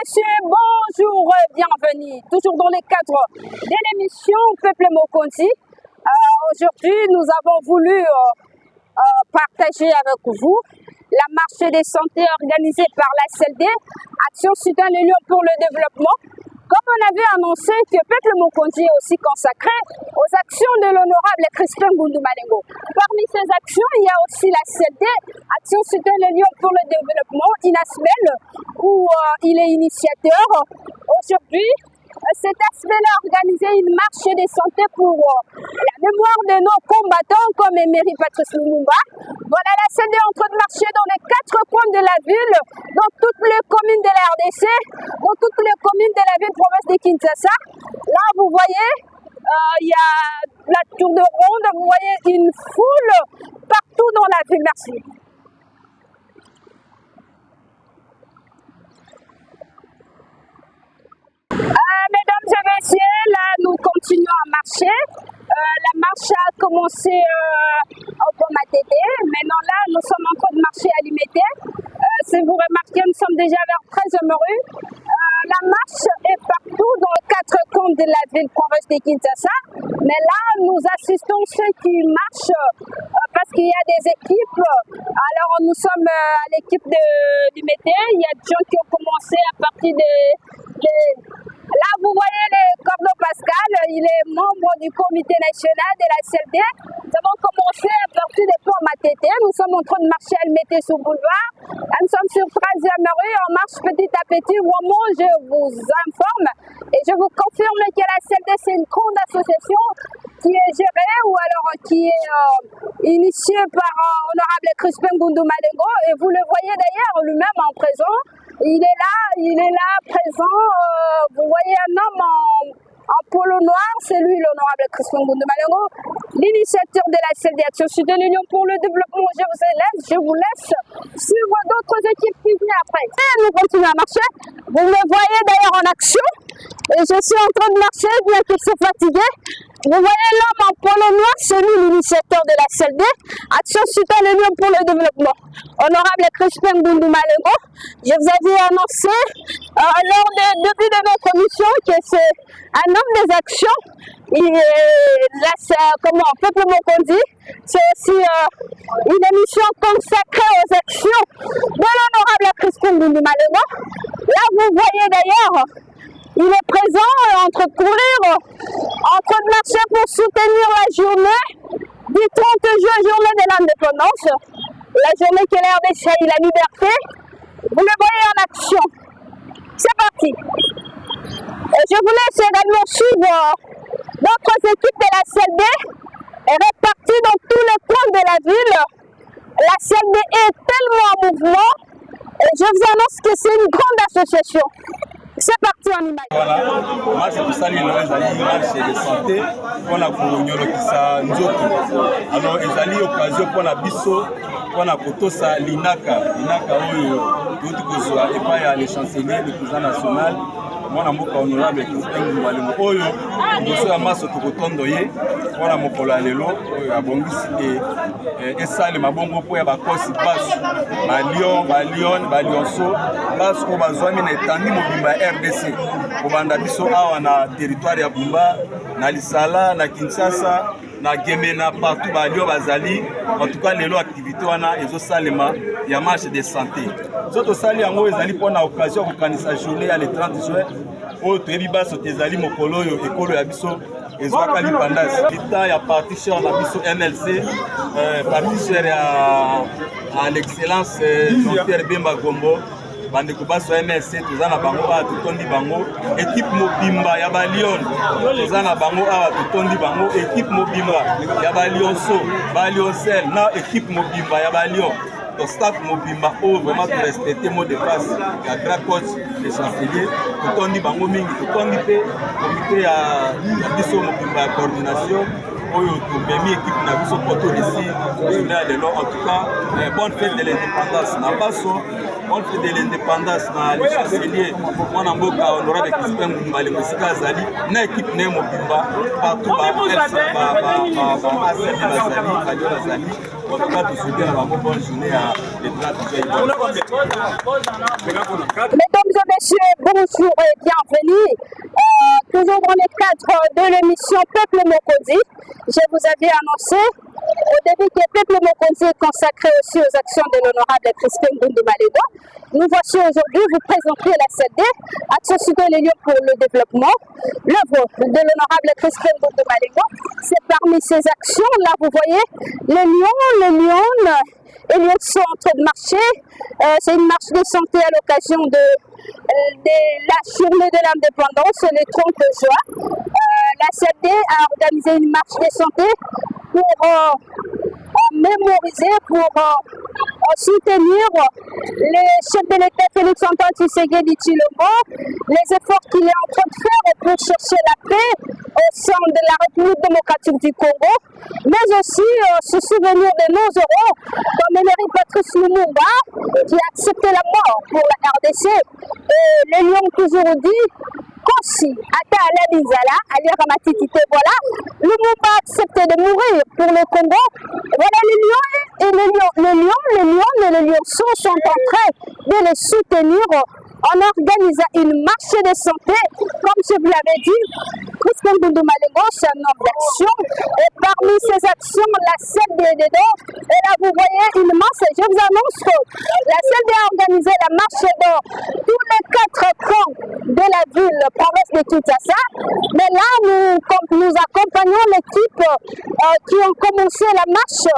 messieurs, bonjour, bienvenue. Toujours dans le cadre de l'émission Peuple Mokonzi. Aujourd'hui, nous avons voulu partager avec vous la marche des santé organisée par la CLD, Action Soutien l'Union pour le Développement. Comme on avait annoncé que Peuple Mokonzi est aussi consacré aux actions de l'honorable Crispin Ngundu Malengo. Parmi ces actions, il y a aussi la CLD, Action Soutien l'Union pour le Développement, INASMEL, où il est initiateur. Aujourd'hui, cet aspect-là a organisé une marche de santé pour la mémoire de nos combattants comme Emery Patrice Lumumba. Voilà, la CLD est en train de marcher dans les 4 coins de la ville, dans toutes les communes de la RDC, dans toutes les communes de la ville province de Kinshasa. Là, vous voyez, il y a la tour de ronde, vous voyez une foule partout dans la ville. Merci. Mesdames et messieurs, là nous continuons à marcher. La marche a commencé au Pomatete. Maintenant là, nous sommes en train de marcher à Limete. Si vous remarquez, nous sommes déjà vers 13 rue. La marche est partout dans les 4 coins de la ville province de Kinshasa. Mais là, nous assistons ceux qui marchent parce qu'il y a des équipes. Alors nous sommes à l'équipe de Limete. Il y a des gens qui ont commencé à partir de... Là, vous voyez le Cordo Pascal, il est membre du comité national de la CLD. Nous avons commencé à partir des ponts Matete. Nous sommes en train de marcher à Limete sur boulevard. Là, nous sommes sur 13e rue. On marche petit à petit. Vraiment, je vous informe et je vous confirme que la CLD, c'est une grande association qui est gérée ou alors qui est initiée par honorable Crispin Ngundu Malengo. Et vous le voyez d'ailleurs lui-même en présent. Il est là, présent. Vous voyez un homme en polo noir, c'est lui l'honorable Crispin Ngundu Malengo, l'initiateur de la CLD Action Soutien l'Union pour le Développement. Je vous laisse suivre d'autres équipes qui viennent après. Et nous continuons à marcher. Vous me voyez d'ailleurs en action. Et je suis en train de marcher, bien qu'il soit fatigué. Vous voyez l'homme en polo noir, c'est lui l'initiateur de la CLD, Action Soutien l'Union pour le Développement. Honorable Crispin Ngundu Malengo, je vous avais annoncé lors du début de notre émission que c'est un homme des actions. Là, c'est comment Peuple Mokonzi, c'est aussi une émission consacrée aux actions de l'honorable Crispin Ngundu Malengo. Là, vous voyez d'ailleurs, il est présent en train de courir, en train de marcher pour soutenir la journée du 30 juin, journée de l'indépendance, la journée que l'RDC a eu la liberté. Vous le voyez en action. C'est parti. Et je vous laisse également suivre d'autres équipes de la CLD réparties dans tous les coins de la ville. La CLD est tellement en mouvement et je vous annonce que c'est une grande association. C'est parti en image. Voilà, marche de salut, marche de santé, on a pour Nyolokisa Nzoto. Alors, ils ont l'occasion pour la biso, pour la kotosa Linaka, Oyo, d'autres que et pas les chanceliers du président national. Moi, je suis honorable Crispin Ngundu Malengo. Oyo, je suis à masse de Totondoye, moi, je suis à Lelo, à Bongisi et ça, les mabongo pour Bakosi, Balionso, parce qu'on va jouer une étendue mobile RDC. Pour Bandabiso, on a territoire à Bumba, na Lisala, na Kinshasa, na Gemena, partout, Balio, Bazali. En tout cas, les activités, on a et salema, il y a marche de santé. Surtout, Sali, en haut, ils allaient prendre l'occasion pour qu'on sa journée le 30 juin. Oh, tu es bas sur tes alliés, mon polo, et Kolo Yabiso, et Zwakali Pandas. L'État, il y a parti cher à Nabiso NLC, parti cher à l'excellence Jean-Pierre Bemba Gombo. Bandeko baso MSC tozana bango a tutondi bango équipe mobimba ya ba Lyon tozana bango a tutondi bango équipe mobimba ya ba Lyonso ba Lyonsel na équipe mobimba ya ba Lyon to staff mobimba o vraiment de respecter mot de passe ya grand coach les chanceliers tutondi bango mingi tutondi pe comité ya biso mobimba coordination oyo tobemi équipe na biso poto ici en tout cas bonne fête de l'indépendance na baso. On fait de l'indépendance dans les chanceliers. On a beaucoup honorable Crispin Ngundu Malengo sika zali na équipe ne mobimba partout ba Bazali En tout cas, tout souhaiter la bonne journée à Mesdames et messieurs, bonjour et bienvenue. Toujours dans le cadre de l'émission Peuple Mokonzi, je vous avais annoncé au début que Peuple Mokonzi est consacré aussi aux actions de l'honorable Crispin Ngundu Malengo. Nous voici aujourd'hui vous présenter la CD, Action Citoyenne les lieux pour le développement. L'œuvre de l'honorable Crispin Ngundu Malengo, c'est parmi ces actions, là vous voyez, les lions sont en train de marcher. C'est une marche de santé à l'occasion de la journée de l'indépendance, le 30 juin. La CD a organisé une marche de santé pour mémoriser, pour soutenir le chef de l'État Félix Antoine Tshisekedi Tshilombo, les efforts qu'il est en train de faire pour chercher la paix au sein de la République démocratique du Congo, mais aussi se souvenir de nos héros, comme Emery Patrice Lumumba, qui a accepté la mort pour la RDC. Et les lions toujours dit Kosi, Ata Ala Binzala, Ali Ramatiti, voilà, Lumumba a accepté de mourir pour le Congo. Voilà les lions et les lionceaux sont en train de les soutenir en organisant une marche de santé. Comme je vous l'avais dit, Crispin Ngundu Malengo, c'est un homme d'action. Et parmi ces actions, la CED est dedans. Et là, vous voyez une marche. Je vous annonce que la CED a organisé la marche dans tous les 4 camps de la ville, province de Kinshasa. Mais là, nous accompagnons l'équipe qui ont commencé la marche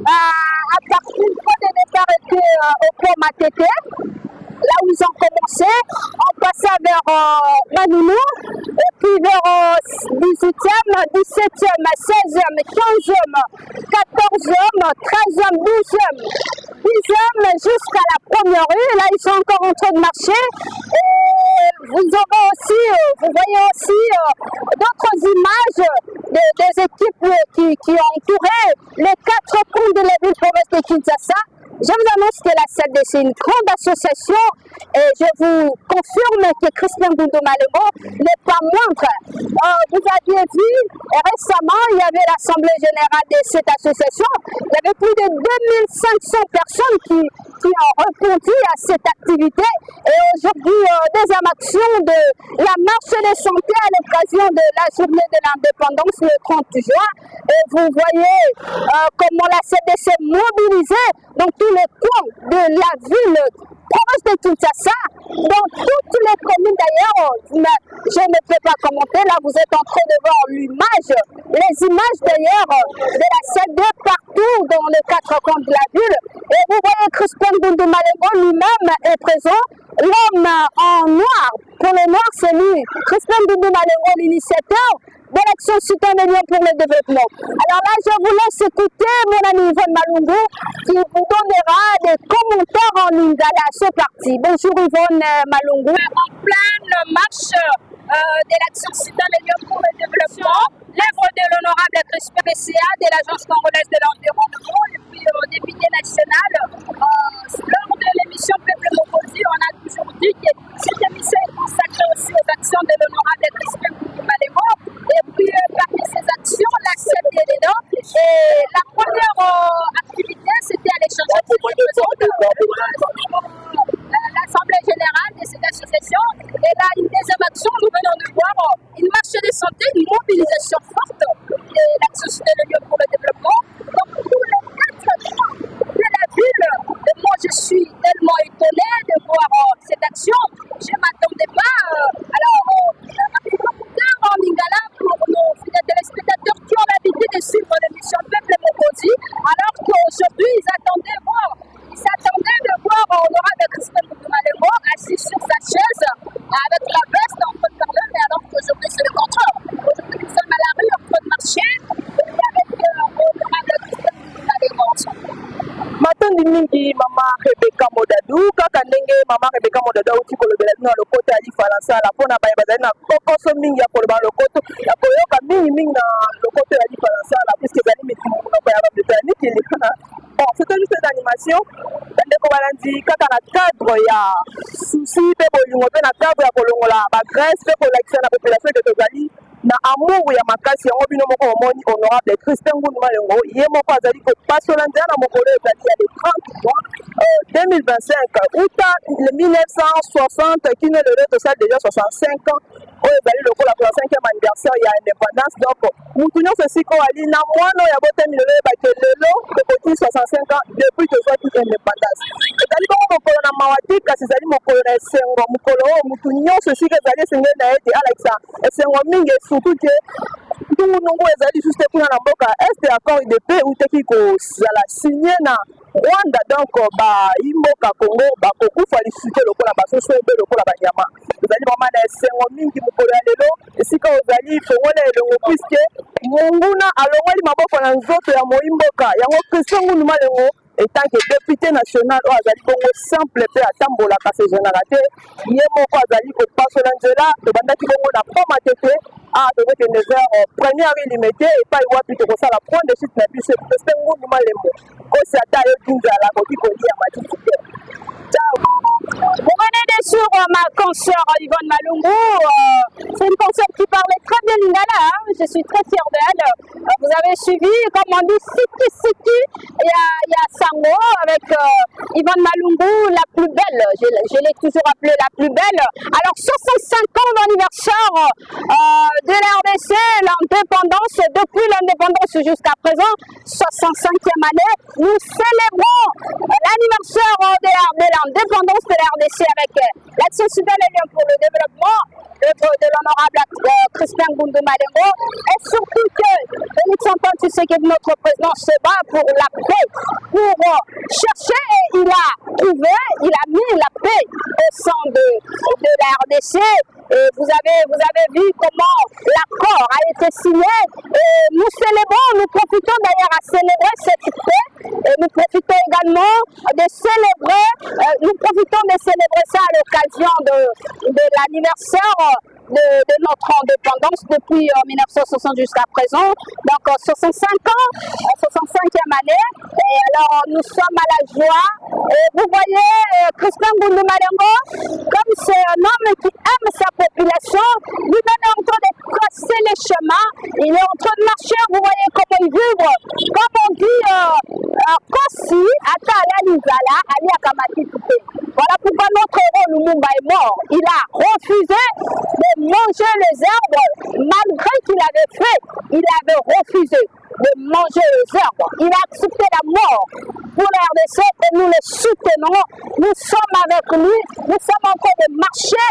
à partir du départ au pont Matete. Là où ils ont commencé, en passant vers Manoulou, et puis vers 18e, 17e, 16e, 15e, 14e, 13e, 12e, 10e, jusqu'à la première rue. Là, ils sont encore en train de marcher. Et vous voyez aussi d'autres images des équipes qui ont entouré les 4 coins de la ville province de Kinshasa. Je vous annonce que la CED, c'est une grande association et je vous confirme que Crispin Ngundu Malengo n'est pas moindre. Vous aviez vu, récemment, il y avait l'Assemblée générale de cette association. Il y avait plus de 2500 personnes qui ont répondu à cette activité. Et aujourd'hui, deuxième action de la marche de santé à l'occasion de la journée de l'indépendance le 30 juin. Et vous voyez comment la CED s'est mobilisée dans tous les coins de la ville province de Kinshasa, dans toutes les communes d'ailleurs. Je ne peux pas commenter, là vous êtes en train de voir les images d'ailleurs de la CED partout dans les 4 coins de la ville. Et vous voyez Crispin Ngundu Malengo lui-même est présent. L'homme en noir, pour le noir c'est lui, Crispin Ngundu Malengo, l'initiateur de l'action citoyenne pour le développement. Alors là, je vous laisse écouter mon ami Yvonne Malungu qui vous donnera des commentaires en lingala. C'est parti. Bonjour Yvonne Malungu. En pleine marche de l'action citoyenne pour le développement, l'œuvre de l'honorable Crispin PCA de l'Agence congolaise de l'environnement et puis député national. Lors de l'émission Peuple Mokonzi, on a toujours dit que cette émission est consacrée aussi aux actions de l'honorable Crispin Malengo. Et puis parmi ces actions, la CED est dedans. Et la première activité, c'était à l'échange de l'Assemblée générale de cette association. Et là, une deuxième action, nous venons de voir une marche de santé, une mobilisation forte de l'action citoyenne pour le développement. Donc, tous les 4 coins de la ville, et moi je suis tellement étonnée de voir cette action. Je ne m'attendais pas. En Lingala pour nos fidèles téléspectateurs qui ont l'habitude de suivre l'émission Peuple Mokonzi, alors qu'aujourd'hui ils s'attendaient de voir honorable Crispin Ngundu Malengo assis sur sa chaise avec la veste en train de parler, mais alors qu'aujourd'hui c'est le contraire. Aujourd'hui nous sommes à la rue en train de marcher avec honorable Crispin Ngundu Malengo ensemble. Matondi mingi mama Rebecca Modadou kaka ndenge mama Rebecca Modadou uti kolobela na lokoto ali faransa la pona ba bazali na kokoso mingi ya koloba lokoto ya koyoka mingi na lokoto ali faransa la puisque zali mitimo ko ya ba britannique ili bon c'était juste une animation ndeko balandi kaka na cadre ya souci pe bolingo pe na cadre ya kolongola ba Grèce pe kolakisa na population que tozali na amour ya makasi yango bino moko omoni honorable Christian Ngundu Malengo ye moko azali kopasola nzela na mokolo ezali ya le 30 juin 2025 uta le 1960 kino lelo tosali déjà 65 ans oyo ezali lokola 65e anniversaire ya indépendance donc mutu nyonso esika oyo ali na mwana oyo abotami lelo oyebake lelo tokoti 65 ans depuis tozwaki indépendance ezali bongo mokolo na mawa te kasi ezali mokolo na esengo mokolo oyo mutu nyonso esika ezali esengeli na ye te alakisa esengo mingi surtout ke ntungu nungu ezali juste kuna na mboka este accord de paix uteki kozala signé na Rwanda donc imboka Congo bakokufa lisuke lokola basoso ebe lokola banyama ezali vraiment na esengo mingi mokolo ya lelo esika ozali fongola elongo puisque monguna alongoli maboko na nzoto ya moimboka yango Christian Ngundu Malengo etant que député national oyo azali bongo simple mpe atambolaka se général ye moko azali kopasola nzela tobandaki bongo na poma tete tozokende vers première illimité epai wapi tokosala point de chute na biso Christian Ngundu Malengo kosi ata ayoki nzala akoki kolia matiti te. Vous venez de sur ma consoeur Yvonne Malungu. C'est une consoeur qui parlait très bien lingala. Je suis très fière d'elle. Vous avez suivi, comme on dit, Siki. Il y a Sango avec Yvonne Malungu, la plus belle. Je l'ai toujours appelée la plus belle. Alors, 65 ans d'anniversaire de la RDC, l'indépendance, depuis l'indépendance jusqu'à présent, 65e année. Nous célébrons l'anniversaire de l'indépendance de la RDC avec l'Action citoyenne pour le développement de l'honorable Christian Ngundu Malengo et surtout que Félix Antoine Tshisekedi, notre président, se bat pour la paix, pour chercher, et il a trouvé, il a mis la paix au sein de la RDC. Et vous avez vu comment l'accord a été signé et nous célébrons, nous profitons d'ailleurs à célébrer cette paix et nous profitons également de célébrer, ça à l'occasion de l'anniversaire de notre indépendance depuis 1960 jusqu'à présent, donc 65 ans, 65e année, et alors nous sommes à la joie, et vous voyez Christian Ngundu Malengo, comme c'est un homme qui aime sa population, lui-même est en train de tracer les chemins, il est en train de marcher, vous voyez comment il vivre, comme on dit, Kosi, Ata Alanizala, Ali Akamatite. Voilà pourquoi notre héros Lumumba est mort. Il a refusé de manger les herbes, malgré qu'il avait refusé de manger les herbes. Il a accepté la mort pour la RDC et nous le soutenons. Nous sommes avec lui, nous sommes en train de marcher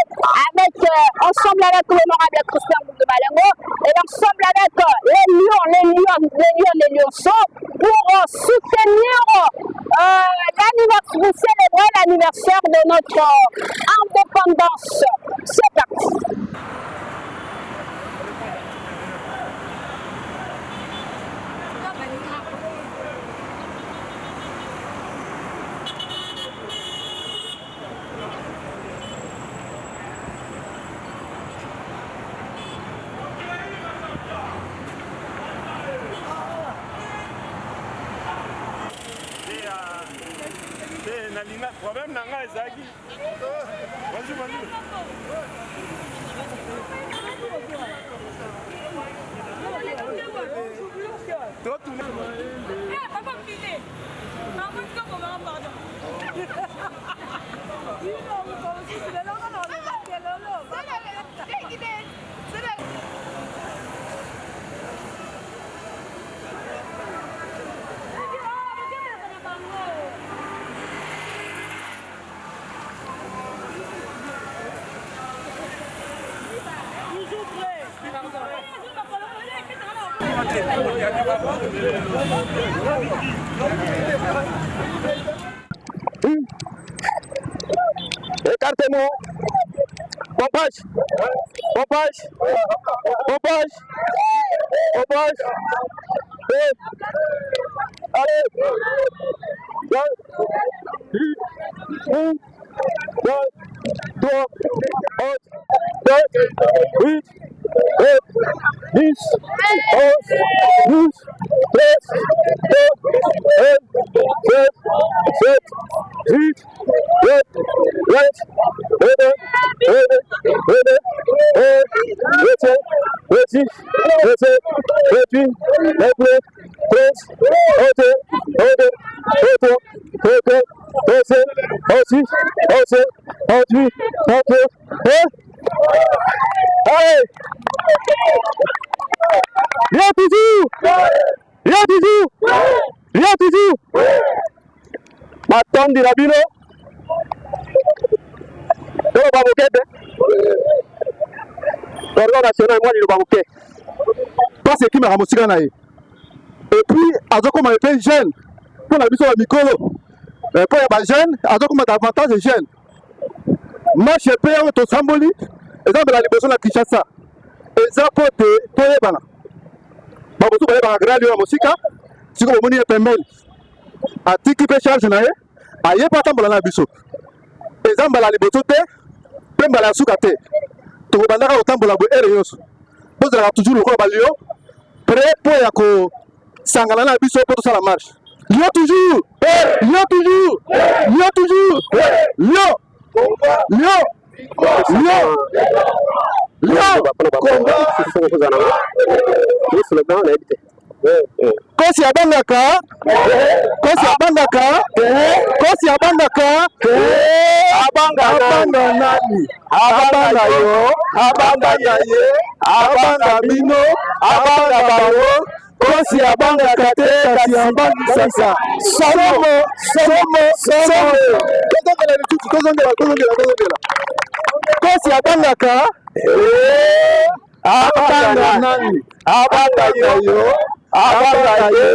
ensemble avec l'honorable Christian Ngundu Malengo et ensemble avec les lionceaux pour soutenir l'anniversaire, célébrer l'anniversaire de notre indépendance. C'est parti. Problème nanga ezaki. Vas-y, vas-y. Toi tout le monde. Eh, papa filé. Maman tu peux me pardon. Écartez-moi. Pompage. Pompage. Pompage. Pompage. Allez. 1, 2, 3, 4, 8, 9, 10, 11, 12, 13, 14, 15, 16, 17, 18, 19, 20, 21, 22, 23, 24, 25, 26, 11, 38, 39, allez! Viens toujours! Viens toujours! Viens toujours! Attendez la bino! Dans le babouquet, l'ordre national, moi, il est le babouquet. Toi, c'est qui m'a ramassé là? Et puis, à ce moment, il est jeune. Pour la mission à Mikolo. Pour les jeunes, à ce moment, davantage de jeunes. Moi, je paye au Samboli. Et ça, la libération de la Kinshasa. Et ça, pour les bana. Babosu, pour les bana, grâce à la musique, si vous voulez, pemel. A tiki pe charge na ye. A ye pas tambola na biso. Et ça, la libération te. Pemba la soukate. Tu vas aller au tambola go ereyos. Vous allez toujours le balio. Prêt pour yako. Sangala na biso pour tout ça la marche. Lyon toujours. Lyon toujours. Lyon toujours. Lyon. Lyon. Lyon. Lyon. Kosi abandaka. Kosi abandaka. Kosi abandaka. Abanga nani? Abanga yo. Abanga ye. Abanga bino. Abanga baro. Kosi abanga kate. Kasi abanga sasa. Somo. Kosi abandaka. Abanga nani? Abanga yo. Abanga ye.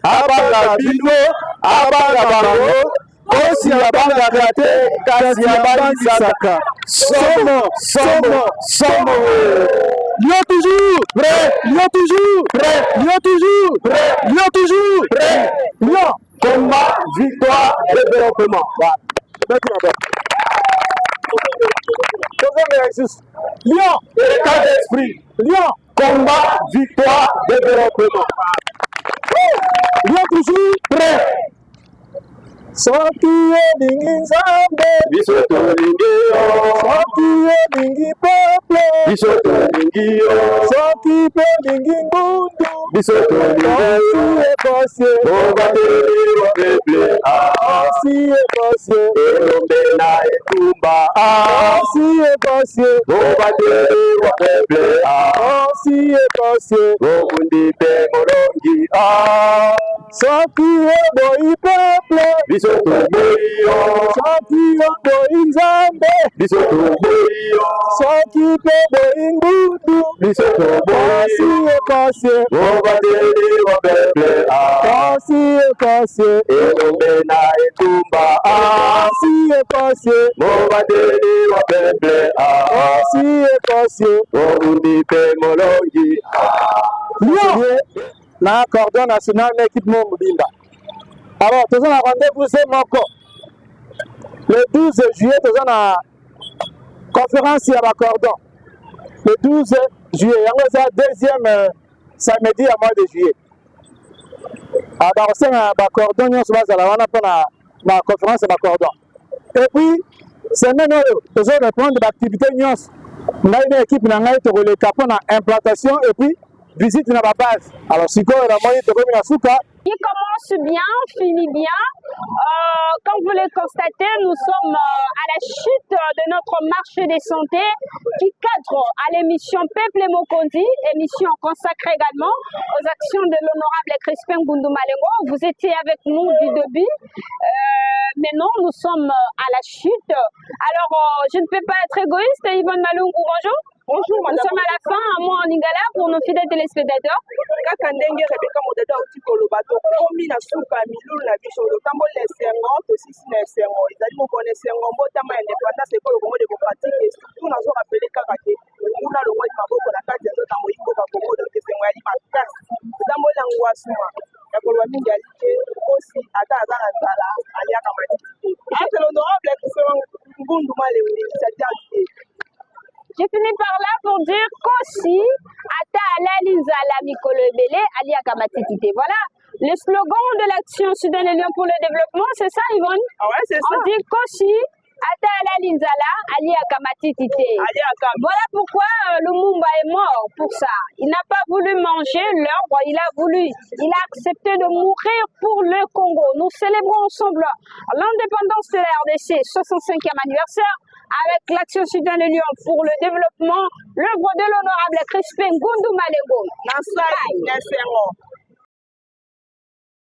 Abanga bino. Abanga baro. Kosi abanga kate. Kasi abanga saka. Somo. Lyon toujours prêt. Lyon toujours prêt. Lyon toujours prêt. Lyon toujours prêt. Lyon. Combat, victoire, développement. Lyon, état d'esprit. Lyon, combat, victoire, développement. Lyon toujours prêt. Soki elingi Nzambe biso tolingi yo. Soki elingi peuple biso tolingi yo. Soki pe elingi ngundu biso tolingi yo. Kosi obateli wa peuple kosi elombe na etumba kosi obateli wa peuple kosi obundi pe molongi soki eboyi peuple biso toboyi yo. Soki oboyi Nzambe biso toboyi yo. Soki pe boyi ngundu biso toboyi kosi obateli wa peuple kosi elombe na etumba kosi obateli wa peuple kosi obundi pe molongi. Lyon na cordon national l'équipe Mobimba. Alors, nous avons rendez-vous c'est Moko. Le 12 juillet, nous avons une conférence à la cordon. Le 12 juillet, il y a le deuxième samedi à mois de juillet. Alors, c'est un cordon, nous avons la conférence à la cordon. Et puis, c'est maintenant, nous allons prendre l'activité, nous avons une équipe qui a implantation et puis visite na base. Alors si quoi la moyenne de commune Souka. Il commence bien, finit bien. Comme vous le constatez, nous sommes à la chute de notre marché des santé qui cadre à l'émission Peuple et Mokondi, émission consacrée également aux actions de l'honorable Crispin Ngundu Malengo. Vous étiez avec nous du début. Maintenant, nous sommes à la chute. Alors, je ne peux pas être égoïste. Yvonne Malungu, bonjour. Bonjour, madame. Nous sommes à la fin, un mot en lingala pour nos fidèles téléspectateurs. Kaka ndenge Rebecca Modada uti kolobato komi na suka milulu na biso lotambo le sengo to sisi na sengo ezali mo kone sengo mbotama indépendance ekolo Congo démocratique surtout nazo rappeler kaka ke kuna longwa maboko na kati ya nzota moyimbo ba Congo de sengo yali makasi lotambo la ngwasuma ya kolwa mingi ali ke osi ata aza na nzala aliaka matiti te l'honorable Crispin Ngundu Malengo initiative. J'ai fini par là pour dire qu'aussi, Ata Alalinzala Mikolo Bele, Alia Kamatitite. Voilà le slogan de l'action Soudan et Lyon pour le développement, c'est ça, Yvonne? Ah ouais, c'est ça. On dit qu'aussi, Ata Alalinzala, aliaka matitité. Voilà pourquoi Lumumba est mort pour ça. Il n'a pas voulu manger l'ordre, il a accepté de mourir pour le Congo. Nous célébrons ensemble l'indépendance de la RDC, 65e anniversaire, avec l'Action Citoyenne de Lyon pour le développement, l'œuvre de l'honorable Crispin Ngundu Malengo.